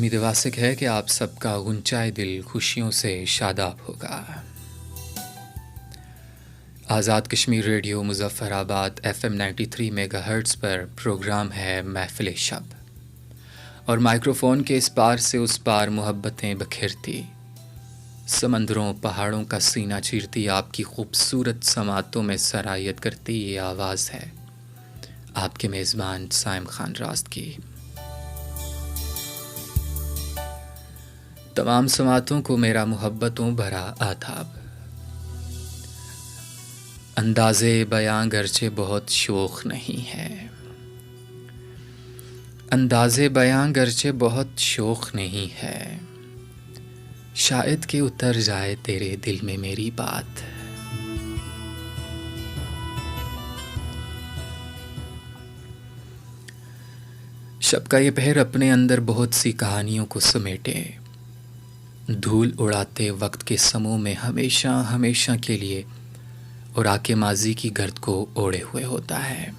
उम्मीद वासिक है कि आप सबका गुंचाए दिल खुशियों से शादाब होगा। Azad Kashmir radio Muzaffarabad FM 93 megahertz पर प्रोग्राम है महफ़िल शब, और माइक्रोफ़ोन के इस पार से उस पार मोहब्बतें बखेरती, समंदरों पहाड़ों का सीना चीरती, आपकी खूबसूरत समातों में सरायत करती ये आवाज़ है आपके मेज़बान साइम खान रास्त की। तमाम समातों को मेरा मोहब्बतों भरा आदाब। अंदाज़े बयां गर्चे बहुत शोख नहीं है, अंदाज़े बयां गर्चे बहुत शोख नहीं है, शायद कि उतर जाए तेरे दिल में मेरी बात। शब का ये पहर अपने अंदर बहुत सी कहानियों को समेटे, धूल उड़ाते वक्त के समूह में हमेशा हमेशा के लिए और आके माजी की गर्द को ओढ़े हुए होता है।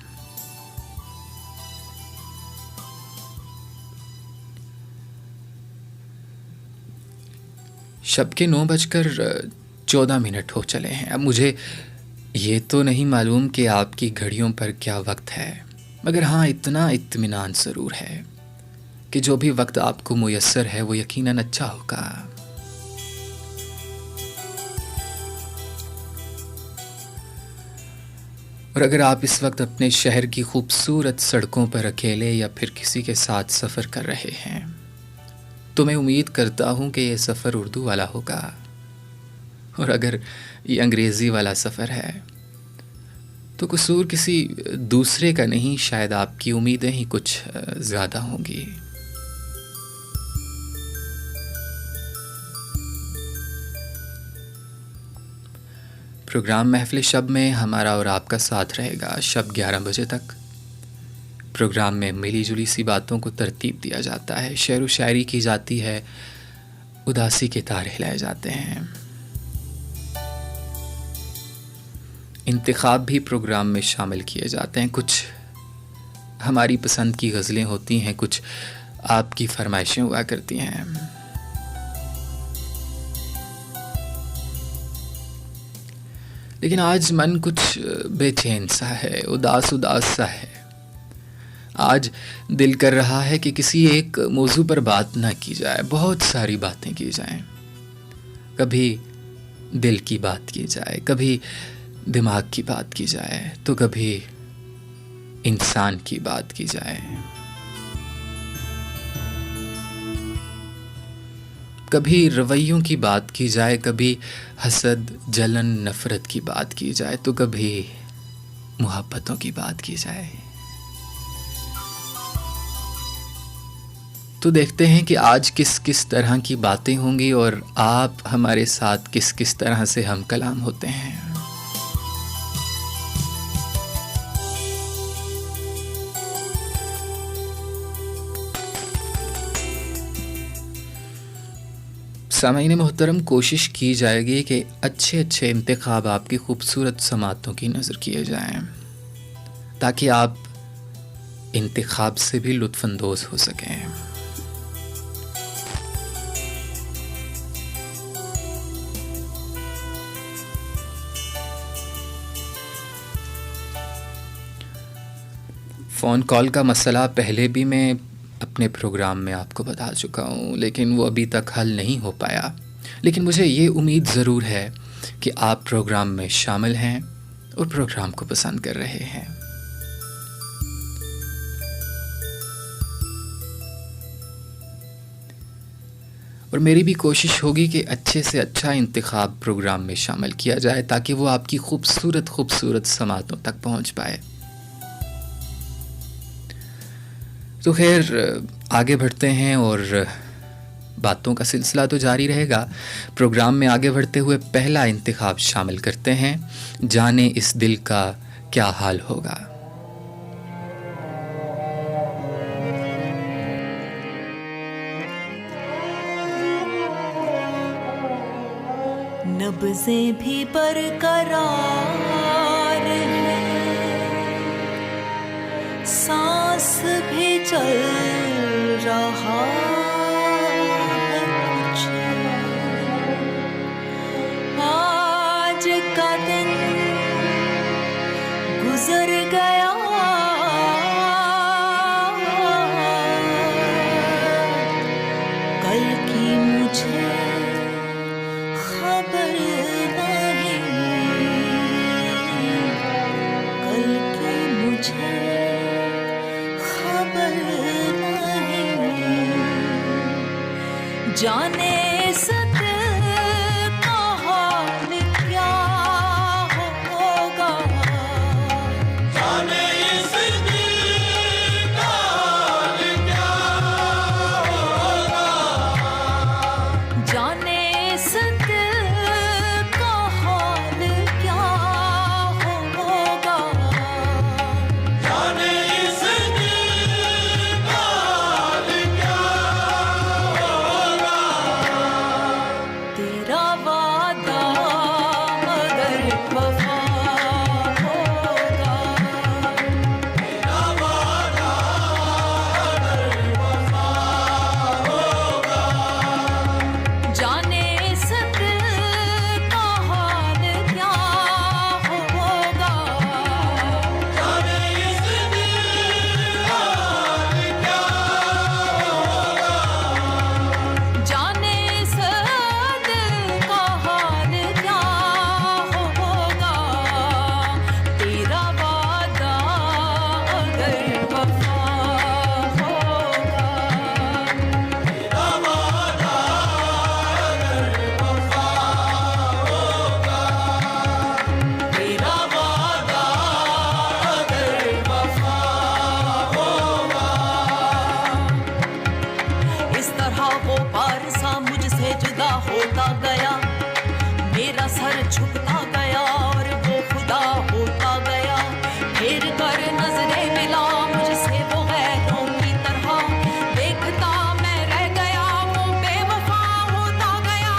शब के 9:14 हो चले हैं। अब मुझे ये तो नहीं मालूम कि आपकी घड़ियों पर क्या वक्त है, मगर हाँ इतना इत्मीनान ज़रूर है कि जो भी वक्त आपको मुयस्सर है वो यकीनन अच्छा होगा। और अगर आप इस वक्त अपने शहर की खूबसूरत सड़कों पर अकेले या फिर किसी के साथ सफ़र कर रहे हैं, तो मैं उम्मीद करता हूँ कि ये सफ़र उर्दू वाला होगा, और अगर ये अंग्रेज़ी वाला सफ़र है तो कसूर किसी दूसरे का नहीं, शायद आपकी उम्मीदें ही कुछ ज़्यादा होंगी। प्रोग्राम महफ़िल शब में हमारा और आपका साथ रहेगा शब 11 बजे तक। प्रोग्राम में मिली जुली सी बातों को तरतीब दिया जाता है, शेर व शायरी की जाती है, उदासी के तार हिलाए जाते हैं। इंतखाब भी प्रोग्राम में शामिल किए जाते हैं, कुछ हमारी पसंद की गज़लें होती हैं, कुछ आपकी फरमाइशें हुआ करती हैं। लेकिन आज मन कुछ बेचैन सा है, उदास उदास सा है। आज दिल कर रहा है कि किसी एक मौजू पर बात ना की जाए, बहुत सारी बातें की जाएं। कभी दिल की बात की जाए, कभी दिमाग की बात की जाए, तो कभी इंसान की बात की जाए, कभी रवैयों की बात की जाए, कभी हसद जलन नफ़रत की बात की जाए, तो कभी मोहब्बतों की बात की जाए। तो देखते हैं कि आज किस किस तरह की बातें होंगी और आप हमारे साथ किस किस तरह से हम कलाम होते हैं। सामाईन मोहतरम, कोशिश की जाएगी कि अच्छे अच्छे इंतखाब आपकी खूबसूरत समातों की नज़र किए जाएं, ताकि आप इंतखाब से भी लुत्फ़अंदोज़ हो सकें। फ़ोन कॉल का मसला पहले भी मैं अपने प्रोग्राम में आपको बता चुका हूँ, लेकिन वो अभी तक हल नहीं हो पाया। लेकिन मुझे ये उम्मीद ज़रूर है कि आप प्रोग्राम में शामिल हैं और प्रोग्राम को पसंद कर रहे हैं। और मेरी भी कोशिश होगी कि अच्छे से अच्छा इंतखाब प्रोग्राम में शामिल किया जाए, ताकि वो आपकी खूबसूरत खूबसूरत समातों तक पहुँच पाए। तो खैर आगे बढ़ते हैं और बातों का सिलसिला तो जारी रहेगा। प्रोग्राम में आगे बढ़ते हुए पहला इंतखाब शामिल करते हैं, जाने इस दिल का क्या हाल होगा। नब्ज़ें भी बरकरार है, सांस भी चल रहा का दिन गुजर गया, कल की मुझे खबर नहीं, कल की मुझे खबर नहीं। जाने इस दिल का हाल क्या होगा, जाने इस दिल का हाल क्या होगा, जाने इस दिल का हाल क्या होगा, जाने इस दिल का हाल क्या होगा। तेरा वादा मगर वफा होगा, तेरा वादा अगर वफा होगा, जाने इस दिल का हाल क्या होगा, जाने इस दिल का हाल क्या होगा, जाने इस दिल का हाल क्या होगा। तेरा वादा अगर वफा होगा, तेरा वादा अगर वफा होगा, तेरा वादा अगर वफा होगा। इस तरह वो पारसा मुझसे जुदा होता गया, मेरा सर झुकता गया और वो खुदा होता गया। फिर कर नजरे मिला मुझसे वो गैरों की तरह, देखता मैं रह गया वो बेवफा होता गया।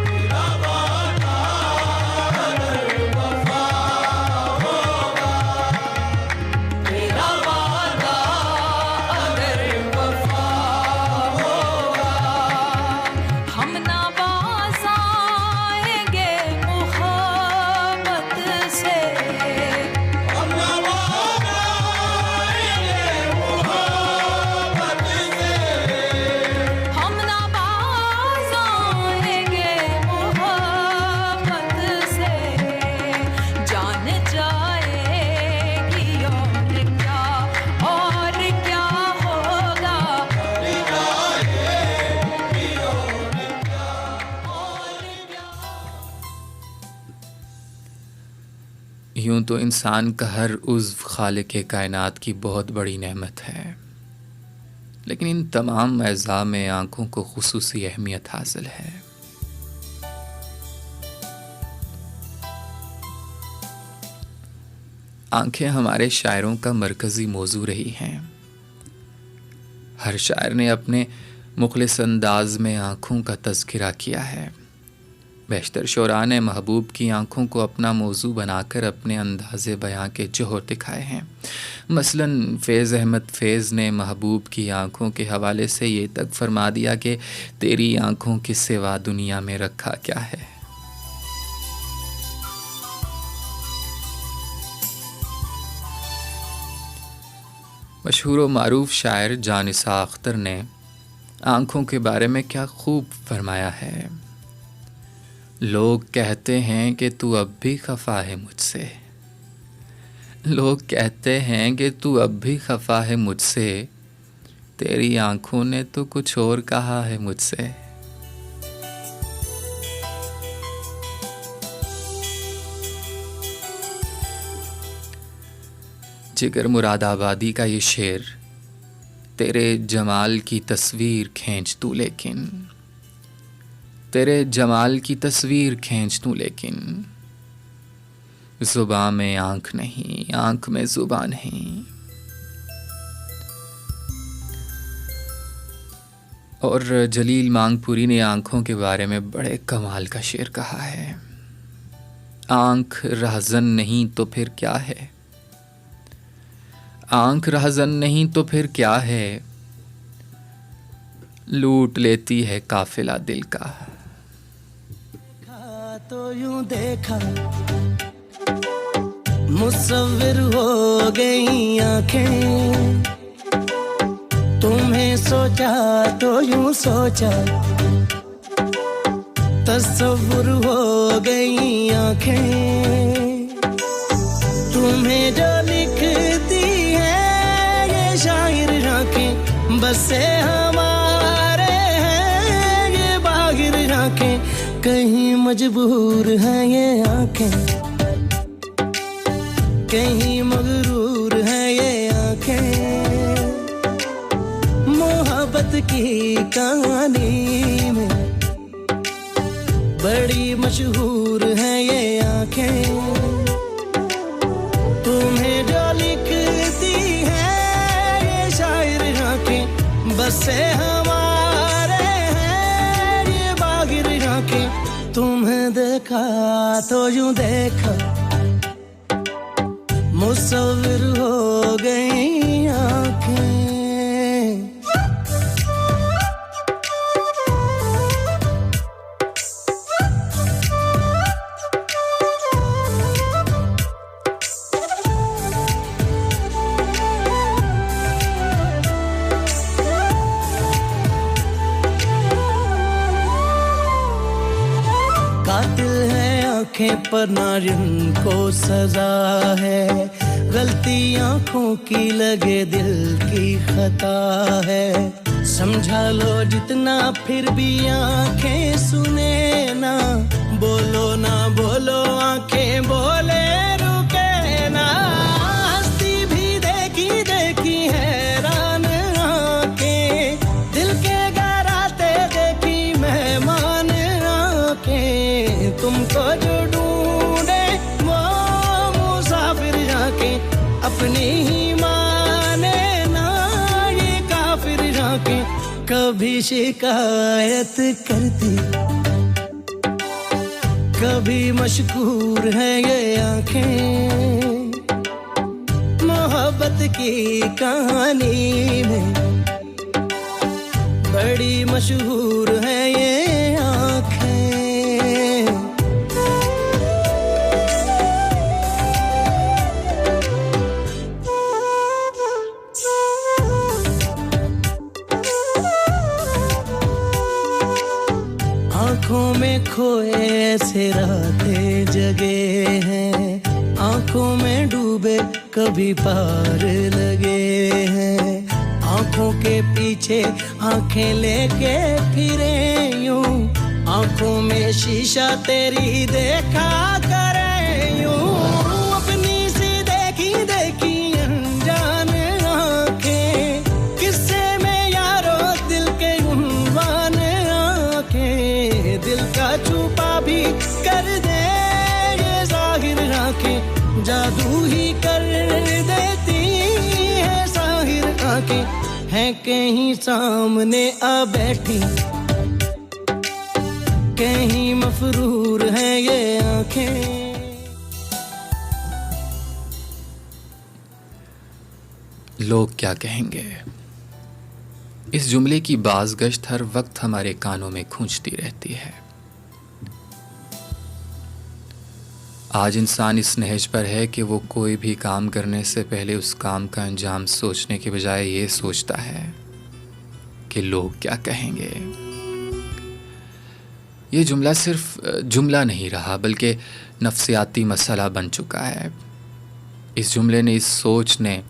तेरा वादा अगर वफा होगा, तेरा वादा अगर वफा होगा, हम ना बाज आएंगे मोहब्बत से, हम नवाज़ेंगे मोहब्बत से, हम ना बाज आएंगे मोहब्बत से। जान जाएगी और क्या होगा, यूं तो इंसान का हर उज़्व खालिक कायनात की बहुत बड़ी नेमत है, लेकिन इन तमाम अज़ा में आँखों को खुसूसी अहमियत हासिल है। आँखें हमारे शायरों का मरकज़ी मौजू रही हैं। हर शायर ने अपने मुखलिस अंदाज में आँखों का तज़किरा किया है। बेशतर शुरा ने महबूब की आँखों को अपना मौजू बनाकर अपने अंदाज़े बयां के जोहर दिखाए हैं। मसलन फ़ैज़ अहमद फ़ैज़ ने महबूब की आँखों के हवाले से ये तक फरमा दिया कि तेरी आँखों के सिवा दुनिया में रखा क्या है। मशहूर व मारूफ शायर जानिसा अख्तर ने आँखों के बारे में क्या खूब फरमाया है। लोग कहते हैं कि तू अब भी खफा है मुझसे, लोग कहते हैं कि तू अब भी खफा है मुझसे, तेरी आँखों ने तो कुछ और कहा है मुझसे। जिगर मुरादाबादी का ये शेर, तेरे जमाल की तस्वीर खींच तू लेकिन, तेरे जमाल की तस्वीर खींच तू लेकिन, ज़ुबां में आँख नहीं, आँख में ज़ुबां नहीं। और जलील मांगपुरी ने आँखों के बारे में बड़े कमाल का शेर कहा है। आँख रहज़न नहीं तो फिर क्या है, आँख रहज़न नहीं तो फिर क्या है, लूट लेती है काफिला दिल का। तो यूं देखा, मुसव्विर हो गई आंखें, तुम्हें सोचा तो यूं सोचा, तस्वुर हो गई आंखें, तुम्हें जो लिखती है ये शायर आंखें, बसे हमारे हैं ये बाहिर आंखें, कहीं मजबूर हैं ये आंखें, कहीं मगरूर हैं ये आंखें, मोहब्बत की कहानी में बड़ी मशहूर हैं ये आंखें, तुम्हें जो लिखती है ये शायर आंखें, बसे हमारे हैं ये बागिर आंखें, तुम्हें देखा तो यूं देखा, मुसव्विर हो गई आंखें। कातिल है आंखें पर ना जिनको सजा है, गलती आंखों की लगे दिल की खता है, समझा लो जितना फिर भी आंखें सुने ना, बोलो ना बोलो आंखें बोले रुके ना, हस्ती भी देखी देखी हैरान आंखें, दिल के गहराते देखी मेहमान आंखें, तुमको जो ढूंढे वो मुसाफिर आंखें, अपनी ही माने ना ये काफिर आंखें, कभी शिकायत करती, कभी मशकूर है ये आंखें, मोहब्बत की कहानी में बड़ी मशहूर है ये आंखें। आंखों में खोए ऐसे रातें जगे हैं, आंखों में डूबे कभी पार लगे हैं, आंखों के पीछे आंखें लेके फिरे यूं, आंखों में शीशा तेरी देखा करे यूं, अपनी सी देखी देखी अनजान आंखें, किस्से में यारो दिल के उन्वान आंखें, दिल का छुपा भी कर दे ये जाहिर आंखें, जादू ही कर देती है जाहिर आंखें, है कहीं सामने आ बैठी, कहीं मफरूर है ये आंखें। लोग क्या कहेंगे, इस जुमले की बाज़गश्त हर वक्त हमारे कानों में गूंजती रहती है। आज इंसान इस नहज पर है कि वो कोई भी काम करने से पहले उस काम का अंजाम सोचने के बजाय ये सोचता है कि लोग क्या कहेंगे। ये जुमला सिर्फ जुमला नहीं रहा बल्कि नफ्सियाती मसला बन चुका है। इस जुमले ने, इस सोच ने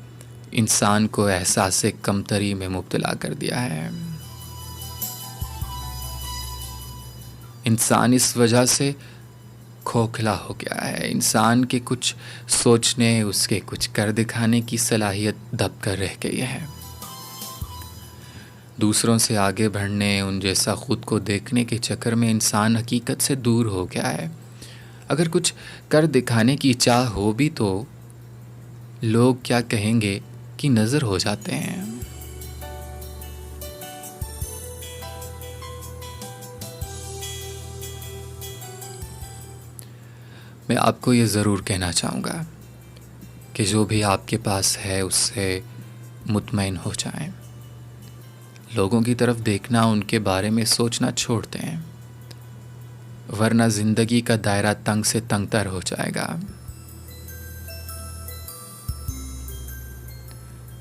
इंसान को एहसास कमतरी में मुब्तला कर दिया है। इंसान इस वजह से खोखला हो गया है। इंसान के कुछ सोचने, उसके कुछ कर दिखाने की सलाहियत दब कर रह गई है। दूसरों से आगे बढ़ने, उन जैसा ख़ुद को देखने के चक्कर में इंसान हकीकत से दूर हो गया है। अगर कुछ कर दिखाने की चाह हो भी तो लोग क्या कहेंगे कि नज़र हो जाते हैं। मैं आपको ये ज़रूर कहना चाहूँगा कि जो भी आपके पास है उससे मुतमईन हो जाएं। लोगों की तरफ देखना, उनके बारे में सोचना छोड़ दें। वरना जिंदगी का दायरा तंग से तंगतर हो जाएगा।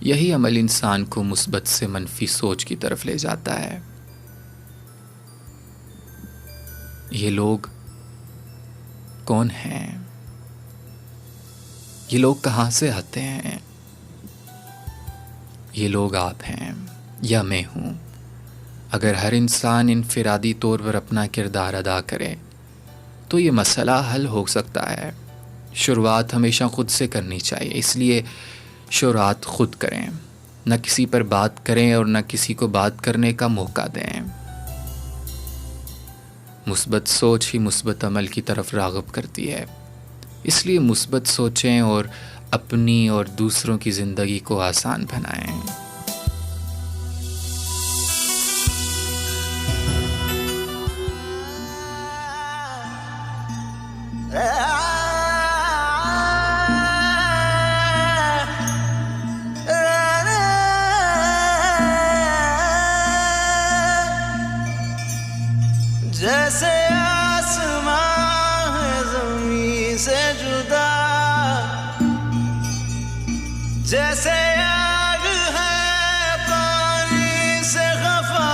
यही अमल इंसान को मुस्बत से मनफी सोच की तरफ ले जाता है। ये लोग कौन हैं? ये लोग कहाँ से आते हैं? ये लोग आप हैं या मैं हूँ। अगर हर इंसान इनफिरादी तौर पर अपना किरदार अदा करे तो ये मसला हल हो सकता है। शुरुआत हमेशा खुद से करनी चाहिए, इसलिए शुरुआत खुद करें। न किसी पर बात करें और न किसी को बात करने का मौका दें। मुस्बत सोच ही मुस्बत अमल की तरफ राग़िब करती है, इसलिए मुस्बत सोचें और अपनी और दूसरों की ज़िंदगी को आसान बनाएं। जैसे आसमां है ज़मीन से जुदा, जैसे आग है पानी से खफा,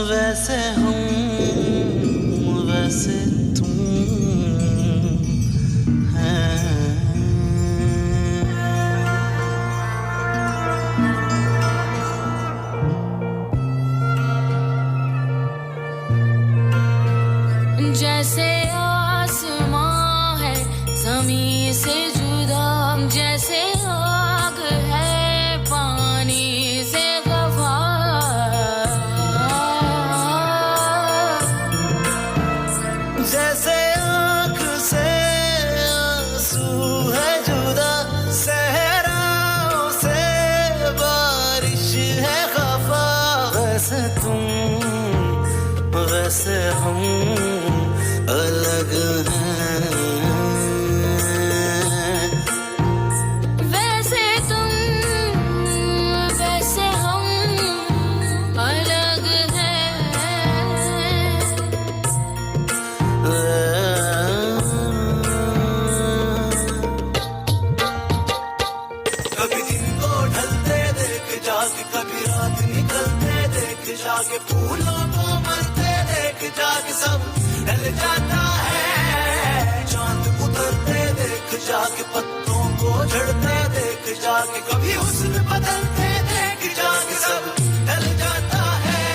वैसे हम वैसे तुम हैं। जैसे आसमां है ज़मीन से जुदा, जैसे आग है पानी से खफा, जैसे आँख से आंसू है जुदा, सहराओं से बारिश है खफा, वैसे तुम वैसे हम अलग हैं। वैसे तुम वैसे हम अलग हैं। कभी दिन को ढलते देख जाके, कभी रात निकलते देख जाके, फूलों को मरते देख जाके सब ढल जाता है। चांद उतरते देख जाके, पत्तों को झड़ते देख जाके, कभी हुस्न बदलते देख जाके सब ढल जाता है।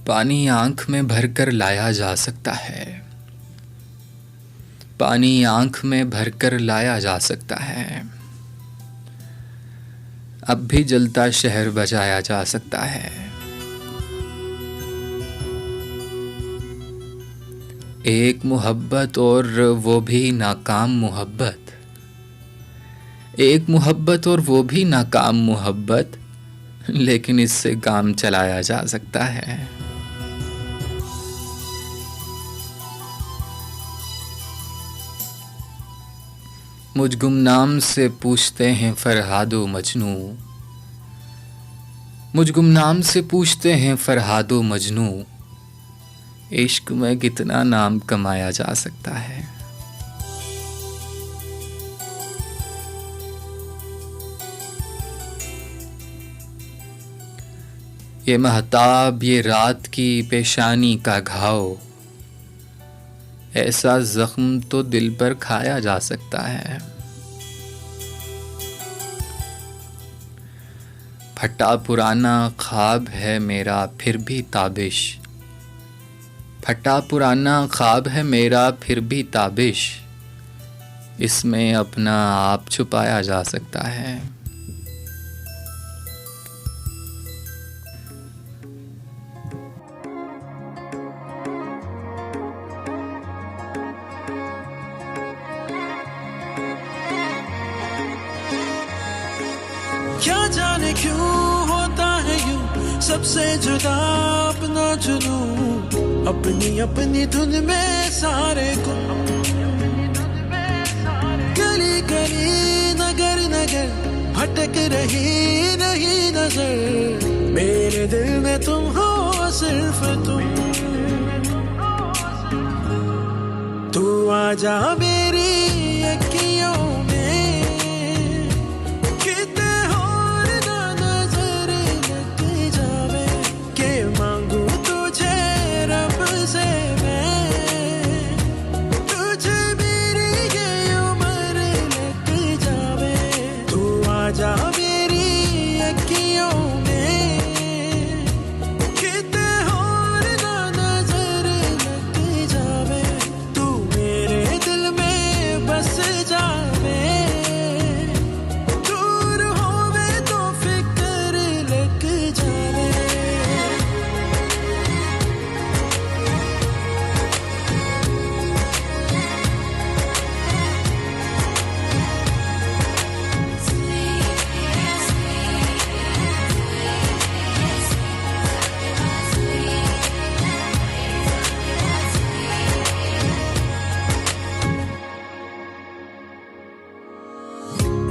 पानी आंख में भरकर लाया जा सकता है, पानी आंख में भरकर लाया जा सकता है। अब भी जलता शहर बजाया जा सकता है। एक मोहब्बत और वो भी नाकाम मोहब्बत, एक मोहब्बत और वो भी नाकाम मोहब्बत, लेकिन इससे काम चलाया जा सकता है। मुझ गुमनाम से पूछते हैं फरहादो मजनू, मुझ गुमनाम से पूछते हैं फरहादो मजनू, इश्क में कितना नाम कमाया जा सकता है। ये महताब ये रात की पेशानी का घाव, ऐसा जख्म तो दिल पर खाया जा सकता है। फटा पुराना ख्वाब है मेरा फिर भी ताबिश, फटा पुराना ख्वाब है मेरा फिर भी ताबिश, इसमें अपना आप छुपाया जा सकता है। क्या जाने क्यों होता है यूं, सबसे जुदा अपना चुनूं, अपनी अपनी धुन में सारे को, गली गली नगर नगर भटक रही नहीं नजर, मेरे दिल में तुम हो सिर्फ तुम। तू आजा मेरी अखियों में, कितने और ना नजर लग जावे, के मांगू तुझे रब से मैं, तुझे मेरी ये उम्र लग जावे। तू आजा मेरी अखियों में, कितने और ना नजर लग जावे, तू मेरे दिल में बस जावे, दूर होवे तो फिक्र लग जावे।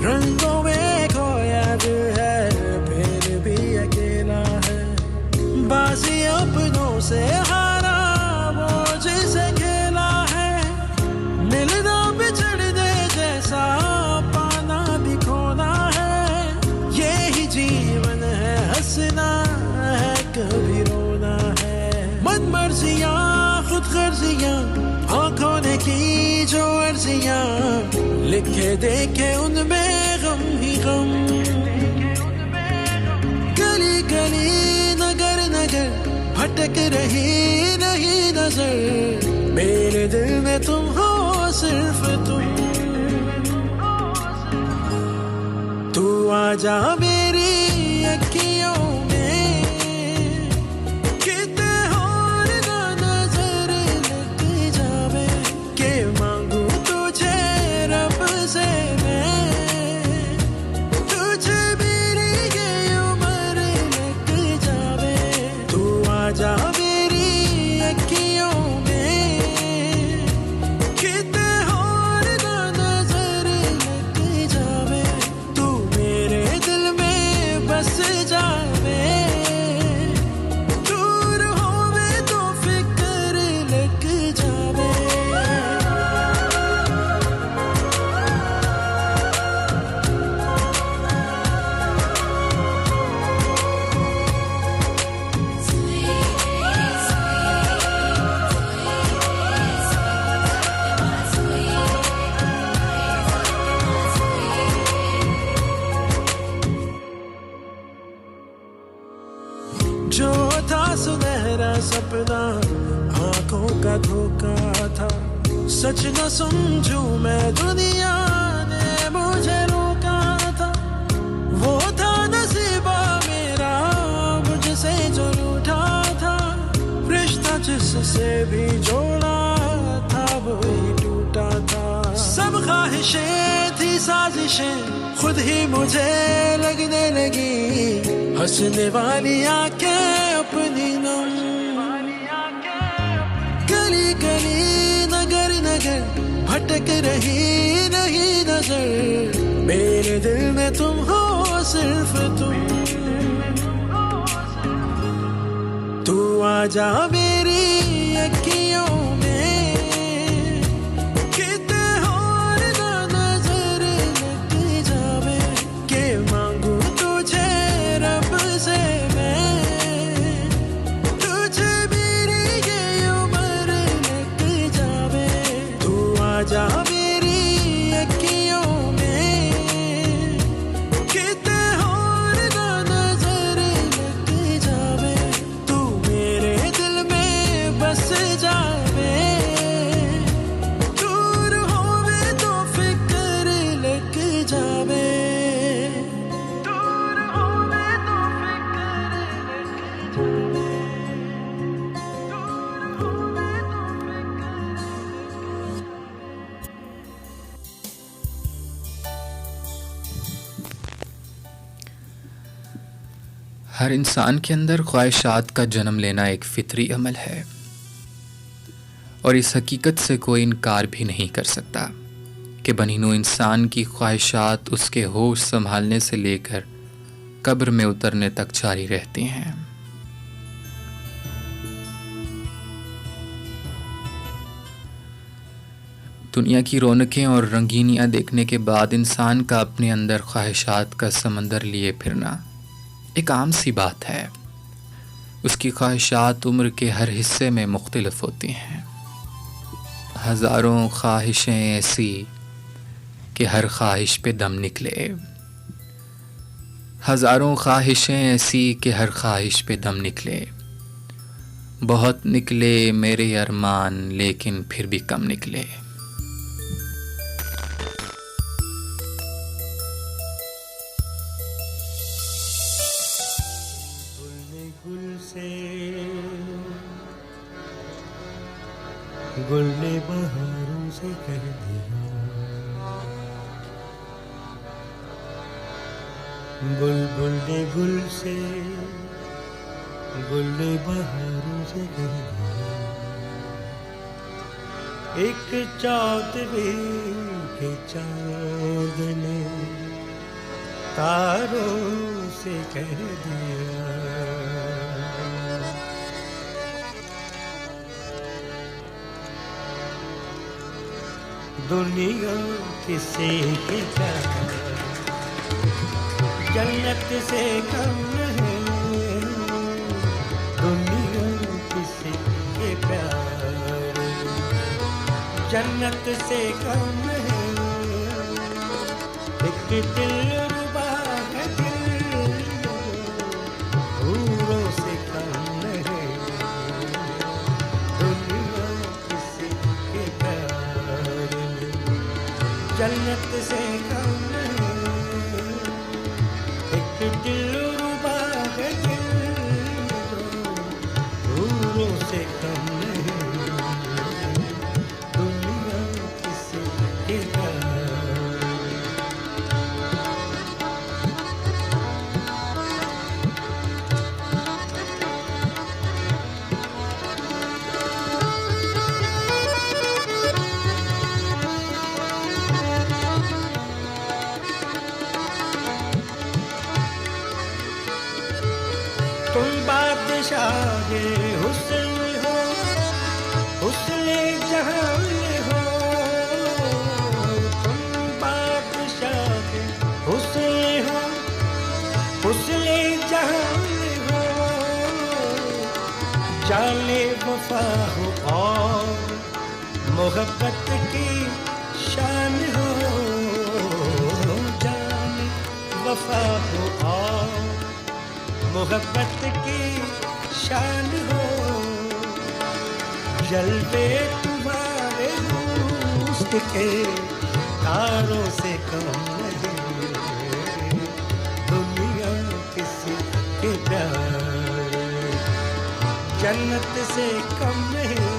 रंगों में खोया दिल है, फिर भी अकेला है, बाजी अपनों से हारा वो जिसे खेला है, मिलना बिछड़ने जैसा पाना भी खोना है, यही जीवन है, हंसना है कभी रोना है, मन मर्जियां खुद गर्जियां, आंखों ने की जो अर्जियां, लिखे देखे उनमें गम ही गम, गली गली नगर नगर भटक रही नहीं नजर, मेरे दिल में तुम हो सिर्फ तुम। तू आजा मेरी अखियों में, कितने और ना नजर लग जावे, के मांगू तुझे रब से मैं, तुझे मेरी ये उम्र लग जावे। तू आजा मेरी अखियों में, कितने और ना नजर लग जावे, तू मेरे दिल में बस जावे, दूर होवे तो फिक्र लग जावे। जो था सुनहरा सपना आंखों का धोखा था, सच न समझूं मैं दुनिया ने मुझे रोका था, वो था नसीबा मेरा मुझसे जो रूठा था, रिश्ता जिससे भी जोड़ा था वो ही टूटा था, सब ख्वाहिशें थी साजिशें खुद ही मुझे लगने लगी, हंसने वाली आंखें अपनी नम, गली गली नगर नगर भटक रही नहीं नजर, मेरे दिल में तुम हो सिर्फ तुम। तू आजा मेरी अखियों में, कितने और ना नजर लग जावे, के मांगू तुझे रब से मैं, तुझे मेरी ये उम्र लग जावे। तू आजा मेरी अखियों में, कितने और ना नजर लग जावे, तू मेरे दिल में बस जावे, दूर होवे तो फिक्र लग जावे, दूर होवे तो फिक्र लग जावे, दूर होवे तो फिक्र। हर इंसान के अंदर ख्वाहिशात का जन्म लेना एक फितरी अमल है और इस हकीकत से कोई इनकार भी नहीं कर सकता कि बनीनो इंसान की ख्वाहिशात उसके होश संभालने से लेकर कब्र में उतरने तक जारी रहती हैं। दुनिया की रौनकें और रंगीनियाँ देखने के बाद इंसान का अपने अंदर ख्वाहिशात का समंदर लिए फिरना एक आम सी बात है। उसकी ख्वाहिशात उम्र के हर हिस्से में मुख्तलिफ होती हैं। हज़ारों ख्वाहिशें ऐसी कि हर ख्वाहिश पे दम निकले, हज़ारों ख्वाहिशें ऐसी कि हर ख्वाहिश पे दम निकले। बहुत निकले मेरे अरमान लेकिन फिर भी कम निकले। गुल ने बहारों से कह दिया, बुलबुल ने गुल से, गुल ने बहारों से कह दिया। एक चौदहवें के चाँद ने तारों से कह दिया। दुनिया किसी के प्यार जन्नत से कम नहीं, दुनिया किसी के प्यार जन्नत से कम नहीं। एक दिलरुबा है दिल हूरों से कम नहीं, दुनिया किसी के प्यार जन्नत से कम नहीं। एक दिलरुबा है दिल हूरों से कम नहीं, दुनिया किसी के प्यार। तुम बादशाह हुस्न हो, हुस्न जहां हो, तुम बादशाह हुस्न हो, हुस्न जहां हो। जाने वफा हो और मोहब्बत की शान हो, जाने वफा हो और मोहब्बत की शान हो। जलवे तुम्हारे दोस्त के तारों से कम नहीं, दुनिया किसी के प्यार जन्नत से कम नहीं,